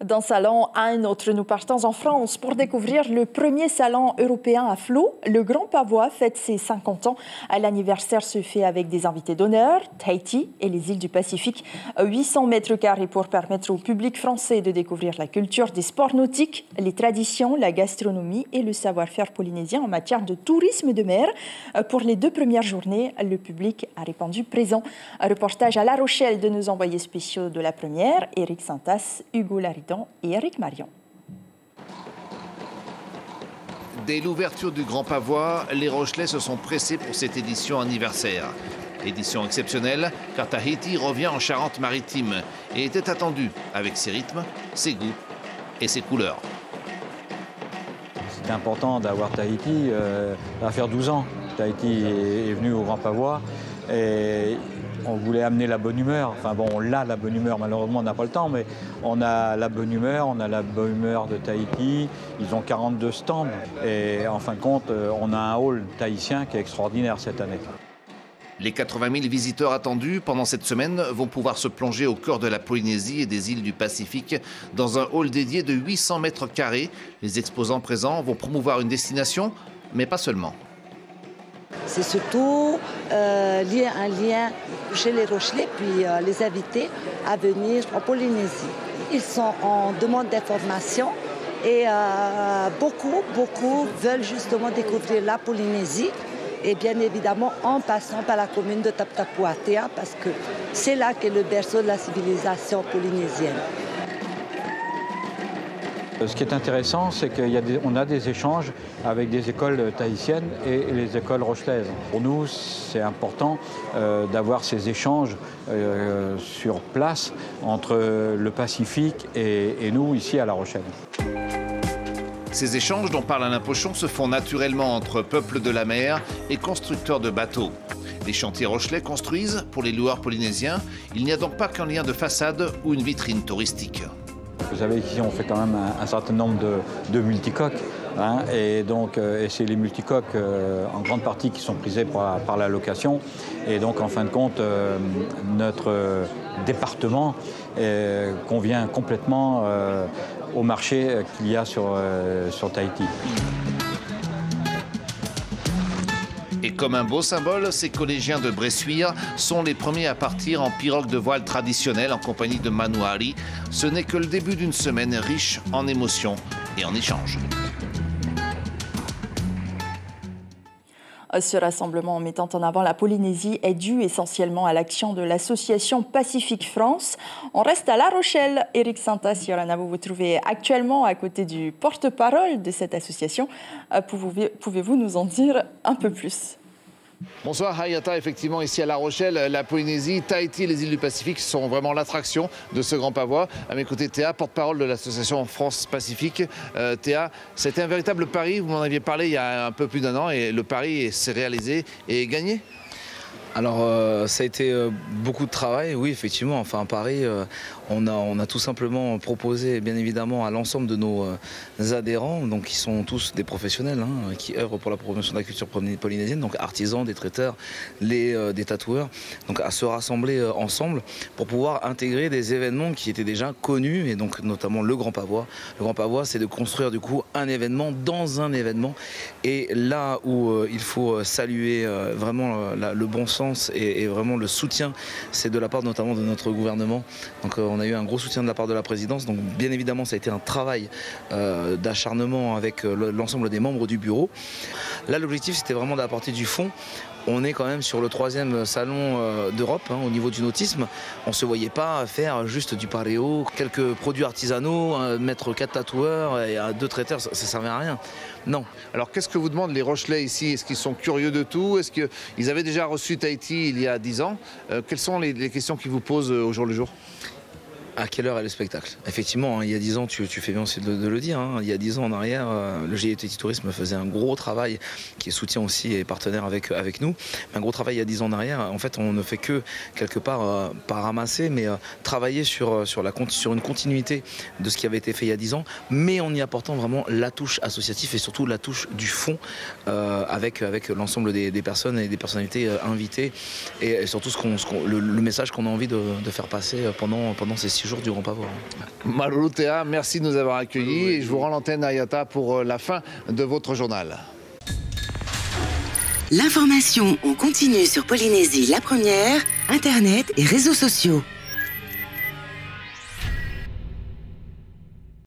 D'un salon à un autre, nous partons en France pour découvrir le premier salon européen à flot. Le Grand Pavois fête ses 50 ans. L'anniversaire se fait avec des invités d'honneur, Tahiti et les îles du Pacifique. 800 mètres carrés pour permettre au public français de découvrir la culture des sports nautiques, les traditions, la gastronomie et le savoir-faire polynésien en matière de tourisme de mer. Pour les 2 premières journées, le public a répondu présent. Un reportage à La Rochelle de nos envoyés spéciaux de la première, Eric Santas, Hugo Laridon et Eric Marion. Dès l'ouverture du Grand Pavois, les Rochelais se sont pressés pour cette édition anniversaire. Édition exceptionnelle car Tahiti revient en Charente-Maritime et était attendu avec ses rythmes, ses goûts et ses couleurs. C'était important d'avoir Tahiti, ça va faire 12 ans. Tahiti est venu au Grand Pavois et on voulait amener la bonne humeur. Enfin bon, on a la bonne humeur, malheureusement on n'a pas le temps, mais on a la bonne humeur, de Tahiti. Ils ont 42 stands et en fin de compte, on a un hall tahitien qui est extraordinaire cette année. Les 80 000 visiteurs attendus pendant cette semaine vont pouvoir se plonger au cœur de la Polynésie et des îles du Pacifique dans un hall dédié de 800 mètres carrés. Les exposants présents vont promouvoir une destination, mais pas seulement. C'est surtout un lien chez les Rochelais, puis les invités à venir en Polynésie. Ils sont en demande d'information et beaucoup veulent justement découvrir la Polynésie. Et bien évidemment en passant par la commune de Taputapuatea parce que c'est là qu'est le berceau de la civilisation polynésienne. Ce qui est intéressant, c'est qu'on a des échanges avec des écoles tahitiennes et les écoles rochelaises. Pour nous, c'est important d'avoir ces échanges sur place entre le Pacifique et nous, ici à La Rochelle. Ces échanges dont parle Alain Pochon se font naturellement entre peuples de la mer et constructeurs de bateaux. Les chantiers Rochelais construisent pour les loueurs polynésiens. Il n'y a donc pas qu'un lien de façade ou une vitrine touristique. Vous savez qu'ici on fait quand même un certain nombre de multicoques. Et donc c'est les multicoques en grande partie qui sont prisés par la location. Et donc en fin de compte, notre département convient complètement au marché qu'il y a sur Tahiti. Et comme un beau symbole, ces collégiens de Bressuire sont les premiers à partir en pirogue de voile traditionnelle en compagnie de Manuari. Ce n'est que le début d'une semaine riche en émotions et en échanges. Ce rassemblement mettant en avant la Polynésie est dû essentiellement à l'action de l'association Pacifique France. On reste à La Rochelle. Eric Santas, Yorana, vous vous trouvez actuellement à côté du porte-parole de cette association. Pouvez-vous nous en dire un peu plus ? Bonsoir Hayata, effectivement ici à La Rochelle, la Polynésie, Tahiti et les îles du Pacifique sont vraiment l'attraction de ce Grand Pavois. À mes côtés Théa, porte-parole de l'association France Pacifique. Théa, c'était un véritable pari, vous m'en aviez parlé il y a un peu plus d'1 an et le pari s'est réalisé et gagné ? Alors ça a été beaucoup de travail, oui effectivement, enfin à Paris on a tout simplement proposé bien évidemment à l'ensemble de nos adhérents, donc qui sont tous des professionnels qui œuvrent pour la promotion de la culture polynésienne, donc artisans, des traiteurs, des tatoueurs, donc à se rassembler ensemble pour pouvoir intégrer des événements qui étaient déjà connus et donc notamment le Grand Pavois. Le Grand Pavois c'est de construire du coup un événement dans un événement et là où il faut saluer vraiment le bon sens et vraiment le soutien, c'est de la part notamment de notre gouvernement. Donc on a eu un gros soutien de la part de la présidence. Donc bien évidemment ça a été un travail d'acharnement avec l'ensemble des membres du bureau. Là l'objectif c'était vraiment d'apporter du fond. On est quand même sur le 3e salon d'Europe au niveau du nautisme. On ne se voyait pas faire juste du paréo, quelques produits artisanaux, mettre 4 tatoueurs et 2 traiteurs, ça ne servait à rien. Non. Alors qu'est-ce que vous demandent les Rochelais ici? Est-ce qu'ils sont curieux de tout? Est-ce qu'ils avaient déjà reçu Tahiti il y a 10 ans? Quelles sont les questions qu'ils vous posent au jour le jour? À quelle heure est le spectacle? Effectivement, il y a 10 ans, tu fais bien aussi de le dire, il y a 10 ans en arrière, le GIE Tahiti Tourisme faisait un gros travail, qui est soutien aussi et partenaire avec nous. Un gros travail il y a 10 ans en arrière, en fait on ne fait que, quelque part, pas ramasser, mais travailler sur une continuité de ce qui avait été fait il y a 10 ans, mais en y apportant vraiment la touche associative et surtout la touche du fond avec l'ensemble des personnes et des personnalités invitées et surtout le message qu'on a envie de faire passer pendant ces 6 6 jours du Grand Pavois. Malolo Théa, merci de nous avoir accueillis et je vous rends l'antenne Ayata pour la fin de votre journal. L'information en continu sur Polynésie la première, Internet et réseaux sociaux.